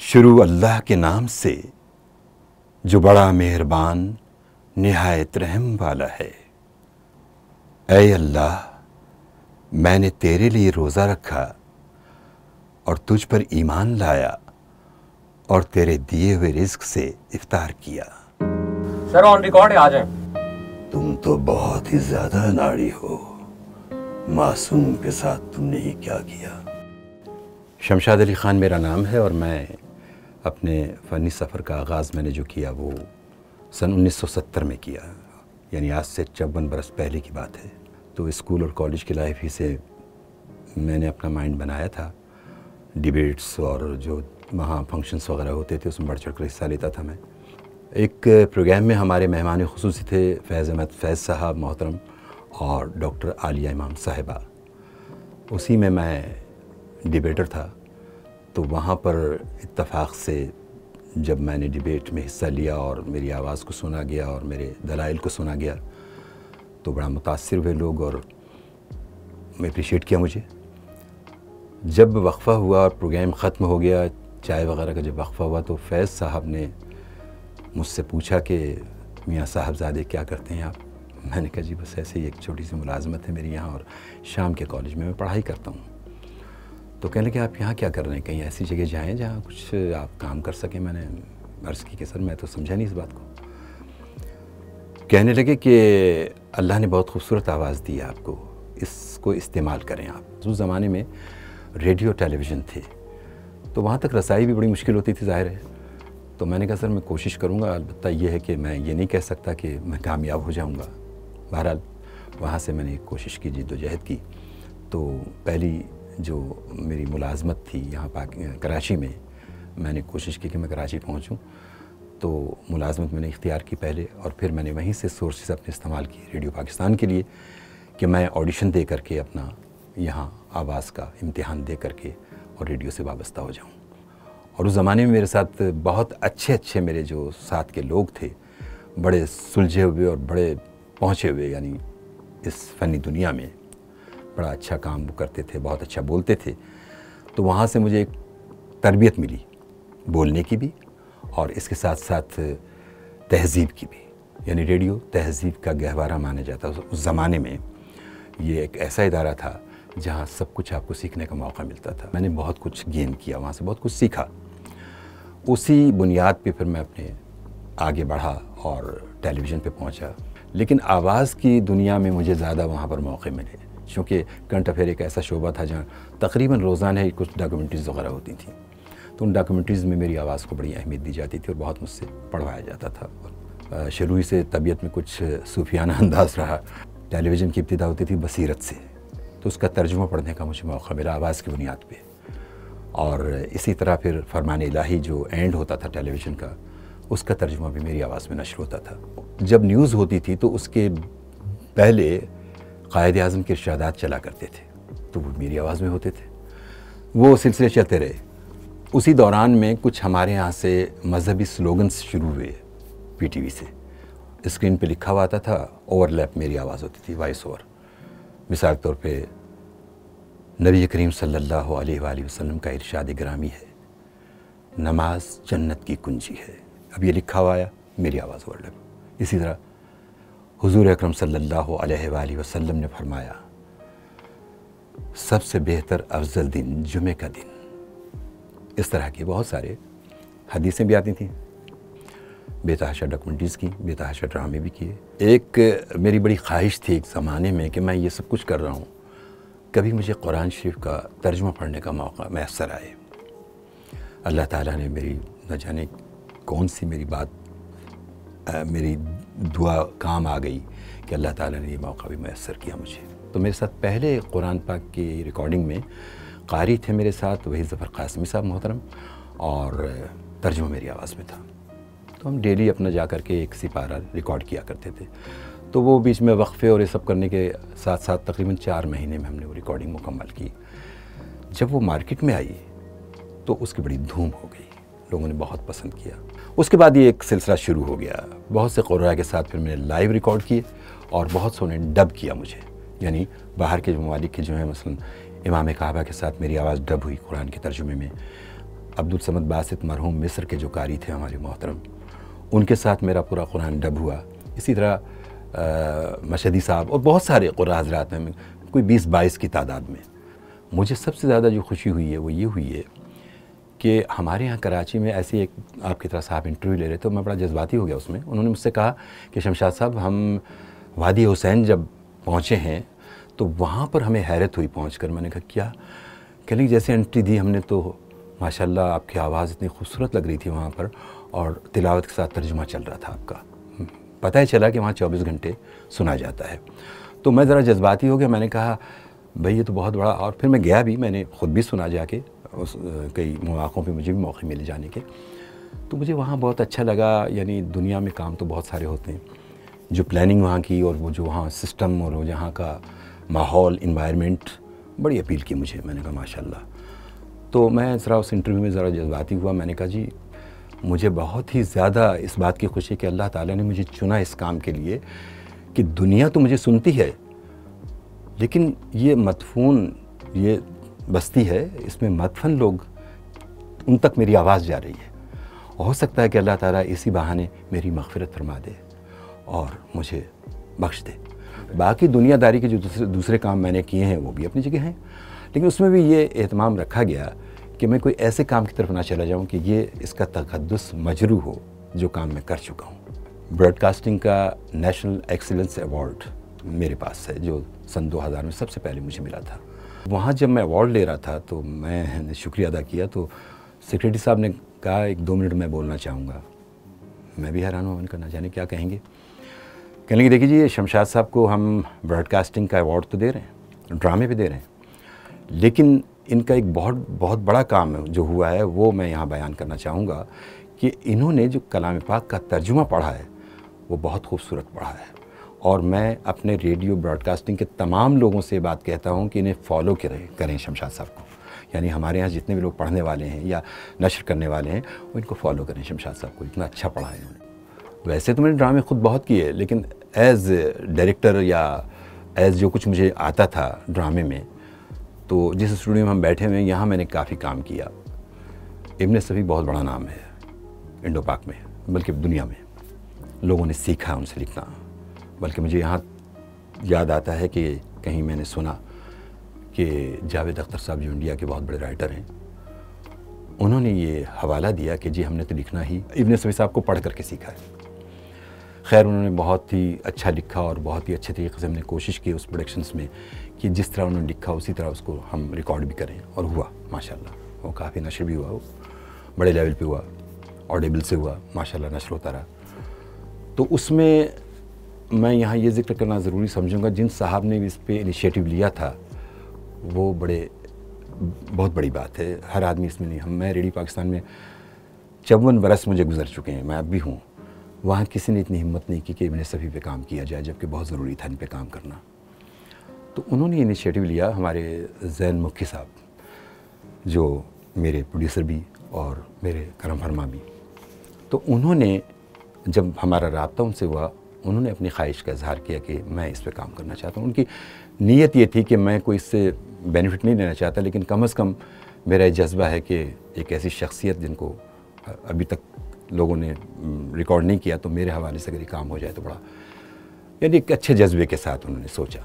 शुरू अल्लाह के नाम से जो बड़ा मेहरबान निहायत रहम वाला है। ऐ अल्लाह, मैंने तेरे लिए रोज़ा रखा और तुझ पर ईमान लाया और तेरे दिए हुए रिज़्क से इफ्तार किया। सर ऑन रिकॉर्ड है, आ जाएं। तुम तो बहुत ही ज़्यादा अनाड़ी हो। मासूम के साथ तुमने ये क्या किया? शमशाद अली ख़ान मेरा नाम है और मैं अपने फ़नी सफ़र का आगाज़ मैंने जो किया वो सन 1970 में किया, यानी आज से 54 बरस पहले की बात है। तो स्कूल और कॉलेज की लाइफ ही से मैंने अपना माइंड बनाया था। डिबेट्स और जो वहाँ फंक्शंस वगैरह होते थे उसमें बढ़ चढ़ कर हिस्सा लेता था मैं। एक प्रोग्राम में हमारे मेहमान खुसूसी थे फैज़ अहमद फैज़ साहब मोहतरम और डॉक्टर आलिया इमाम साहिबा। उसी में मैं डिबेटर था। तो वहाँ पर इत्तफ़ाक़ से जब मैंने डिबेट में हिस्सा लिया और मेरी आवाज़ को सुना गया और मेरे दलाइल को सुना गया तो बड़ा मुतासिर हुए लोग और अप्रिशिएट किया मुझे। जब वक्फ़ा हुआ और प्रोग्राम ख़त्म हो गया, चाय वगैरह का जब वक्फ़ा हुआ तो फैज़ साहब ने मुझसे पूछा कि मियाँ साहबज़ादे क्या करते हैं आप? मैंने कहा जी बस ऐसे ही एक छोटी सी मुलाजमत है मेरी यहाँ और शाम के कॉलेज में मैं पढ़ाई करता हूँ। तो कहने लगे आप यहाँ क्या कर रहे हैं, कहीं ऐसी जगह जाएँ जहाँ कुछ आप काम कर सकें। मैंने अर्ज़ की कि सर मैं तो समझा नहीं इस बात को। कहने लगे कि अल्लाह ने बहुत खूबसूरत आवाज़ दी है आपको, इसको इस्तेमाल करें आप। उस ज़माने में रेडियो टेलीविज़न थे तो वहाँ तक रसाई भी बड़ी मुश्किल होती थी ज़ाहिर है। तो मैंने कहा सर मैं कोशिश करूँगा, अलबत्ता ये है कि मैं ये नहीं कह सकता कि मैं कामयाब हो जाऊँगा। बहरहाल वहाँ से मैंने कोशिश की, जिद्दोजहद की। तो पहली जो मेरी मुलाजमत थी यहाँ कराची में, मैंने कोशिश की कि मैं कराची पहुँचूँ। तो मुलाजमत मैंने इख्तियार की पहले और फिर मैंने वहीं से सोर्सेस अपने इस्तेमाल किए रेडियो पाकिस्तान के लिए कि मैं ऑडिशन दे करके अपना यहाँ आवाज़ का इम्तिहान दे करके और रेडियो से वाबस्ता हो जाऊँ। और उस ज़माने में मेरे साथ बहुत अच्छे मेरे जो साथ के लोग थे, बड़े सुलझे हुए और बड़े पहुँचे हुए, यानी इस फ़नी दुनिया में बड़ा अच्छा काम वो करते थे, बहुत अच्छा बोलते थे। तो वहाँ से मुझे एक तरबियत मिली बोलने की भी और इसके साथ साथ तहज़ीब की भी। यानी रेडियो तहज़ीब का गहवारा माना जाता है। उस ज़माने में ये एक ऐसा इदारा था जहाँ सब कुछ आपको सीखने का मौका मिलता था। मैंने बहुत कुछ गेन किया, वहाँ से बहुत कुछ सीखा। उसी बुनियाद पे फिर मैं अपने आगे बढ़ा और टेलीविज़न पे पहुँचा। लेकिन आवाज़ की दुनिया में मुझे ज़्यादा वहाँ पर मौके मिले क्योंकि करंट अफेयर एक ऐसा शोबा था जहाँ तकरीबन रोज़ाना ही कुछ डॉक्यूमेंट्रीज़ वगैरह होती थी। तो उन डॉक्यूमेंट्रीज़ में मेरी आवाज़ को बड़ी अहमियत दी जाती थी और बहुत मुझसे पढ़वाया जाता था। शुरू ही से तबीयत में कुछ सूफियाना अंदाज़ रहा। टेलीविज़न की इब्तिदा होती थी बसीरत से, तो उसका तर्जुमा पढ़ने का मुझे मौका मिला आवाज़ की बुनियाद पे। और इसी तरह फिर फरमान इलाही जो एंड होता था टेलीविज़न का, उसका तर्जुमा भी मेरी आवाज़ में नश्र होता था। जब न्यूज़ होती थी तो उसके पहले कायद-ए-आज़म के इरशादात चला करते थे, तो वो मेरी आवाज़ में होते थे। वो सिलसिले चलते रहे। उसी दौरान में कुछ हमारे यहाँ से मजहबी स्लोगन्स शुरू हुए पीटीवी से। स्क्रीन पे लिखा हुआ आता था, ओवरलैप मेरी आवाज़ होती थी, वॉइस ओवर। मिसाल के तौर पे नबी करीम सल्लल्लाहु अलैहि वसल्लम का इरशाद गिरामी है, नमाज जन्नत की कुंजी है। अब ये लिखा हुआ आया, मेरी आवाज़ ओवरलैप। इसी तरह हुज़ूर अकरम सल्लल्लाहु अलैहि वसल्लम ने फरमाया, सबसे बेहतर अफजल दिन जुमे का दिन। इस तरह की बहुत सारे हदीसें भी आती थीं। बेतहाशा डॉक्यूमेंट्रीज़ की, बेतहाशा ड्रामे भी किए। एक मेरी बड़ी ख्वाहिश थी एक ज़माने में कि मैं ये सब कुछ कर रहा हूँ, कभी मुझे कुरान शरीफ का तर्जुमा पढ़ने का मौका मैसर आए। अल्लाह ताला ने मेरी न जाने कौन सी मेरी बात, मेरी दुआ काम आ गई कि अल्लाह ताला ने ये मौका भी मैसर किया मुझे। तो मेरे साथ पहले कुरान पाक की रिकॉर्डिंग में कारी थे मेरे साथ, वही ज़फ़र क़ासिमी साहब मोहतरम, और तर्जुमा मेरी आवाज़ में था। तो हम डेली अपना जा कर के एक सिपारा रिकॉर्ड किया करते थे। तो वो बीच में वक्फ़े और ये सब करने के साथ साथ तकरीबन 4 महीने में हमने वो रिकॉर्डिंग मुकम्मल की। जब वो मार्केट में आई तो उसकी बड़ी धूम हो गई, लोगों ने बहुत पसंद किया। उसके बाद ये एक सिलसिला शुरू हो गया। बहुत से क़ुर्रा के साथ फिर मैंने लाइव रिकॉर्ड किए और बहुत से उन्होंने डब किया मुझे, यानी बाहर के जो ममालिक के जो हैं, मसलन इमाम काबा के साथ मेरी आवाज़ डब हुई कुरान के तर्जुमे में। अब्दुल समद बासित मरहूम मिस्र के जो कारी थे हमारे मोहतरम, उनके साथ मेरा पूरा कुरान डब हुआ। इसी तरह मशहदी साहब और बहुत सारे क़ुर्रा हज़रात में, कोई 20-22 की तादाद में। मुझे सबसे ज़्यादा जो खुशी हुई है वो ये हुई है कि हमारे यहाँ कराची में ऐसी एक आपकी तरह साहब इंटरव्यू ले रहे थे, तो मैं बड़ा जज्बाती हो गया उसमें। उन्होंने मुझसे कहा कि शमशाद साहब, हम वादी हुसैन जब पहुँचे हैं तो वहाँ पर हमें हैरत हुई पहुँचकर। मैंने कहा क्या? कहने की जैसे एंट्री दी हमने तो माशाल्लाह आपकी आवाज़ इतनी खूबसूरत लग रही थी वहाँ पर, और तिलावत के साथ तर्जुमा चल रहा था आपका। पता ही चला कि वहाँ 24 घंटे सुना जाता है। तो मैं ज़रा जज्बाती हो गया। मैंने कहा भाई ये तो बहुत बड़ा, और फिर मैं गया भी, मैंने ख़ुद भी सुना जाके, उस कई मौक़ों पे मुझे भी मौके मिले जाने के। तो मुझे वहाँ बहुत अच्छा लगा। यानी दुनिया में काम तो बहुत सारे होते हैं, जो प्लानिंग वहाँ की और वो जो वहाँ सिस्टम और वो जहाँ का माहौल, इन्वायरमेंट बड़ी अपील की मुझे। मैंने कहा माशाल्लाह। तो मैं ज़रा उस इंटरव्यू में ज़रा जज्बाती हुआ। मैंने कहा जी मुझे बहुत ही ज़्यादा इस बात की खुशी कि अल्लाह ताला ने मुझे चुना इस काम के लिए, कि दुनिया तो मुझे सुनती है लेकिन ये मदफून, ये बस्ती है, इसमें मदफन लोग, उन तक मेरी आवाज़ जा रही है। हो सकता है कि अल्लाह ताला इसी बहाने मेरी मग़फ़िरत फरमा दे और मुझे बख्श दे। बाकी दुनियादारी के जो दूसरे काम मैंने किए हैं वो भी अपनी जगह हैं, लेकिन उसमें भी ये एहतमाम रखा गया कि मैं कोई ऐसे काम की तरफ ना चला जाऊं कि ये इसका तक़द्दुस मजरू हो जो काम मैं कर चुका हूं। ब्रॉडकास्टिंग का नेशनल एक्सीलेंस अवार्ड मेरे पास है, जो सन 2000 में सबसे पहले मुझे मिला था। वहाँ जब मैं अवार्ड ले रहा था तो मैंने शुक्रिया अदा किया, तो सेक्रेटरी साहब ने कहा 1-2 मिनट मैं बोलना चाहूँगा। मैं भी हैरान हुआ, उनका ना जाने क्या कहेंगे। कहने लगे देखिए जी, शमशाद साहब को हम ब्रॉडकास्टिंग का अवार्ड तो दे रहे हैं, ड्रामे पे दे रहे हैं, लेकिन इनका एक बहुत बड़ा काम जो हुआ है वो मैं यहाँ बयान करना चाहूँगा कि इन्होंने जो कलाम पाक का तर्जुमा पढ़ा है वो बहुत खूबसूरत पढ़ा है। और मैं अपने रेडियो ब्रॉडकास्टिंग के तमाम लोगों से बात कहता हूँ कि इन्हें फॉलो करें शमशाद साहब को। यानी हमारे यहाँ जितने भी लोग पढ़ने वाले हैं या नशर करने वाले हैं वो इनको फॉलो करें शमशाद साहब को, इतना अच्छा पढ़ा है इन्होंने। वैसे तो मैंने ड्रामे खुद बहुत किए, लेकिन एज़ डायरेक्टर या एज़ जो कुछ मुझे आता था ड्रामे में, तो जिस स्टूडियो में हम बैठे हुए हैं यहाँ मैंने काफ़ी काम किया। इब्न सफ़ी बहुत बड़ा नाम है इंडो पाक में, बल्कि दुनिया में। लोगों ने सीखा उनसे लिखना। बल्कि मुझे यहाँ याद आता है कि कहीं मैंने सुना कि जावेद अख्तर साहब जो इंडिया के बहुत बड़े राइटर हैं, उन्होंने ये हवाला दिया कि जी हमने तो लिखना ही इब्न सफ़ी साहब को पढ़ करके सीखा है। खैर उन्होंने बहुत ही अच्छा लिखा और बहुत ही अच्छे तरीके से हमने कोशिश की उस प्रोडक्शंस में कि जिस तरह उन्होंने लिखा उसी तरह उसको हम रिकॉर्ड भी करें, और हुआ माशाल्लाह। वो काफ़ी नशर भी हुआ, वो बड़े लेवल पे हुआ, ऑडिबल से हुआ, माशाल्लाह नशर होता रहा। तो उसमें मैं यहाँ ये जिक्र करना ज़रूरी समझूंगा, जिन साहब ने इस पे इनिशिएटिव लिया था वो बहुत बड़ी बात है। हर आदमी इसमें नहीं। मैं रेडियो पाकिस्तान में 54 बरस मुझे गुजर चुके हैं, मैं अब भी हूँ। वहाँ किसी ने इतनी हिम्मत नहीं की कि इब्न सफ़ी पे काम किया जाए, जबकि बहुत ज़रूरी था इन पे काम करना। तो उन्होंने इनिशिएटिव लिया, हमारे ज़ैन मुक्की साहब जो मेरे प्रोड्यूसर भी और मेरे करम फरमा भी। तो उन्होंने जब हमारा राब्ता उनसे हुआ, उन्होंने अपनी ख्वाहिश का इजहार किया कि मैं इस पे काम करना चाहता हूँ। उनकी नीयत ये थी कि मैं कोई इससे बेनिफिट नहीं लेना चाहता, लेकिन कम अज़ कम मेरा ये जज्बा है कि एक ऐसी शख्सियत जिनको अभी तक लोगों ने रिकॉर्ड नहीं किया, तो मेरे हवाले से अगर ये काम हो जाए तो बड़ा, यानी एक अच्छे जज्बे के साथ उन्होंने सोचा।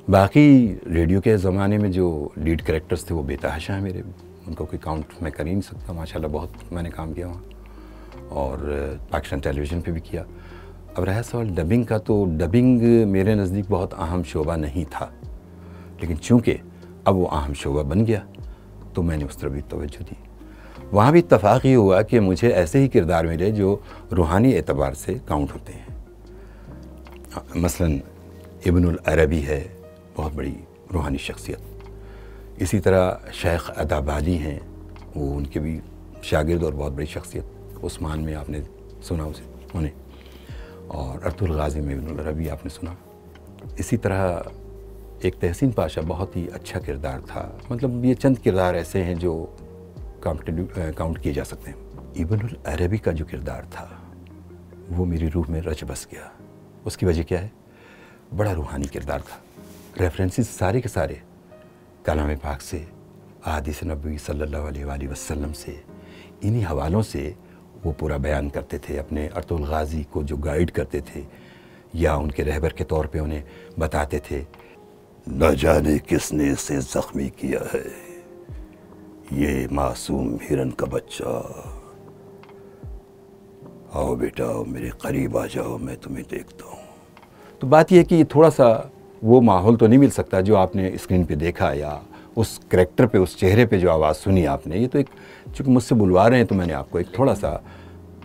बाकी रेडियो के ज़माने में जो लीड कैरेक्टर्स थे वो बेतहाशा हैं मेरे, उनको कोई काउंट मैं कर ही नहीं सकता। माशाल्लाह बहुत मैंने काम किया वहाँ, और पाकिस्तान टेलीविज़न पे भी किया। अब रहा सवाल डबिंग का, तो डबिंग मेरे नज़दीक बहुत अहम शोबा नहीं था, लेकिन चूँकि अब वो अहम शोबा बन गया तो मैंने उस तरफ भी तवज्जो दी। वहाँ भी इत्तफ़ाक़ ये हुआ कि मुझे ऐसे ही किरदार मिले जो रूहानी एतबार से काउंट होते हैं। मसलन इब्नुल अरबी है, बहुत बड़ी रूहानी शख्सियत। इसी तरह शेख अदाबाली हैं, वो उनके भी शागिर्द और बहुत बड़ी शख्सियत। उस्मान में आपने सुना उन्हें, और अरतुल गाज़ी में इब्नुल अरबी आपने सुना। इसी तरह एक तहसीन पाशा बहुत ही अच्छा किरदार था। मतलब ये चंद किरदार ऐसे हैं जो काउंट किए जा सकते हैं। इब्नुल अरबी का जो किरदार था वो मेरी रूह में रच बस गया। उसकी वजह क्या है? बड़ा रूहानी किरदार था। रेफरेंसेस सारे के सारे कलाम पाक से, अहादीस नबवी सल्लल्लाहु अलैहि वसल्लम से, इन्हीं हवालों से वो पूरा बयान करते थे। अपने अर्तुल गाजी को जो गाइड करते थे या उनके रहबर के तौर पे उन्हें बताते थे, न जाने किसने इसे ज़ख्मी किया है, ये मासूम हिरन का बच्चा। आओ बेटा, आओ मेरे करीब आ जाओ, मैं तुम्हें देखता हूँ। तो बात यह है कि थोड़ा सा वो माहौल तो नहीं मिल सकता जो आपने स्क्रीन पे देखा या उस करैक्टर पे, उस चेहरे पे जो आवाज़ सुनी आपने। ये तो एक, चूँकि मुझसे बुलवा रहे हैं तो मैंने आपको एक थोड़ा सा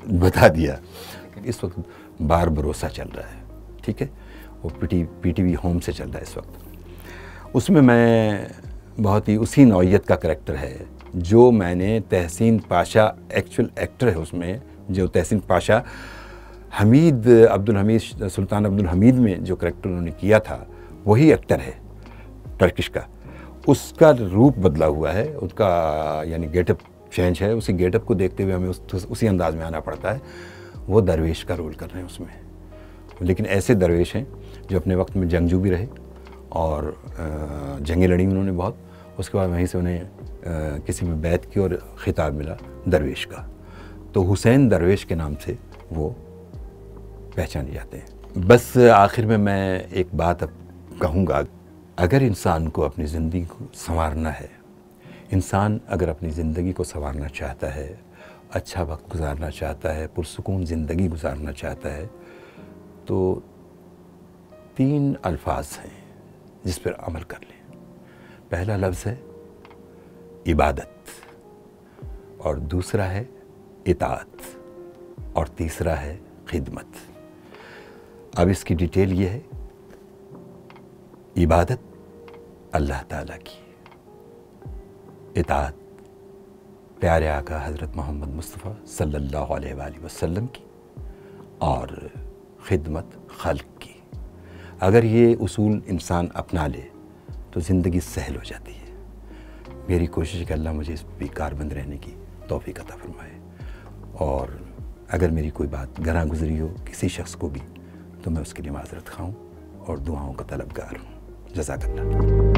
बता दिया। इस वक्त बारबरोसा चल रहा है, ठीक है, वो पीटीवी होम से चल रहा है इस वक्त। उसमें मैं बहुत ही उसी नौइयत का करैक्टर है जो मैंने तहसीन पाशा, एक्चुअल एक्टर है उसमें जो तहसीन पाशा हमीद अब्दुल हमीद, सुल्तान अब्दुल हमीद में जो करैक्टर उन्होंने किया था, वही एक्टर है टर्किश का। उसका रूप बदला हुआ है, उसका यानी गेटअप चेंज है। उसी गेटअप को देखते हुए हमें उसी अंदाज में आना पड़ता है। वो दरवेश का रोल कर रहे हैं उसमें, लेकिन ऐसे दरवेश हैं जो अपने वक्त में जंगजू भी रहे और जंगें लड़ी उन्होंने बहुत। उसके बाद वहीं से उन्हें किसी में बैत की और खिताब मिला दरवेश का, तो हुसैन दरवेश के नाम से वो पहचाने जाते हैं। बस आखिर में मैं एक बात अब कहूँगा, अगर इंसान को अपनी ज़िंदगी को संवारना है, इंसान अगर अपनी ज़िंदगी को संवारना चाहता है, अच्छा वक्त गुजारना चाहता है, पुरसुकून ज़िंदगी गुजारना चाहता है, तो 3 अल्फाज हैं जिस पर अमल कर लें। पहला लफ्ज़ है इबादत, और दूसरा है इताअत, और तीसरा है खिदमत। अब इसकी डिटेल ये है, इबादत अल्लाह ताला की, इताअत प्यारे आका हज़रत मोहम्मद मुस्तफ़ा सल्लल्लाहु अलैहि वसल्लम की, और खिदमत खल्क़ की। अगर ये उसूल इंसान अपना ले तो ज़िंदगी सहल हो जाती है। मेरी कोशिश है कि अल्लाह मुझे इस पर कारबंद रहने की तौफ़ीक़ अता फरमाए, और अगर मेरी कोई बात गरां गुज़री हो किसी शख्स को भी, तो मैं उसके लिए माज़रत खाऊं और दुआओं का तलबगार हूँ। जज़ाकल्लाह।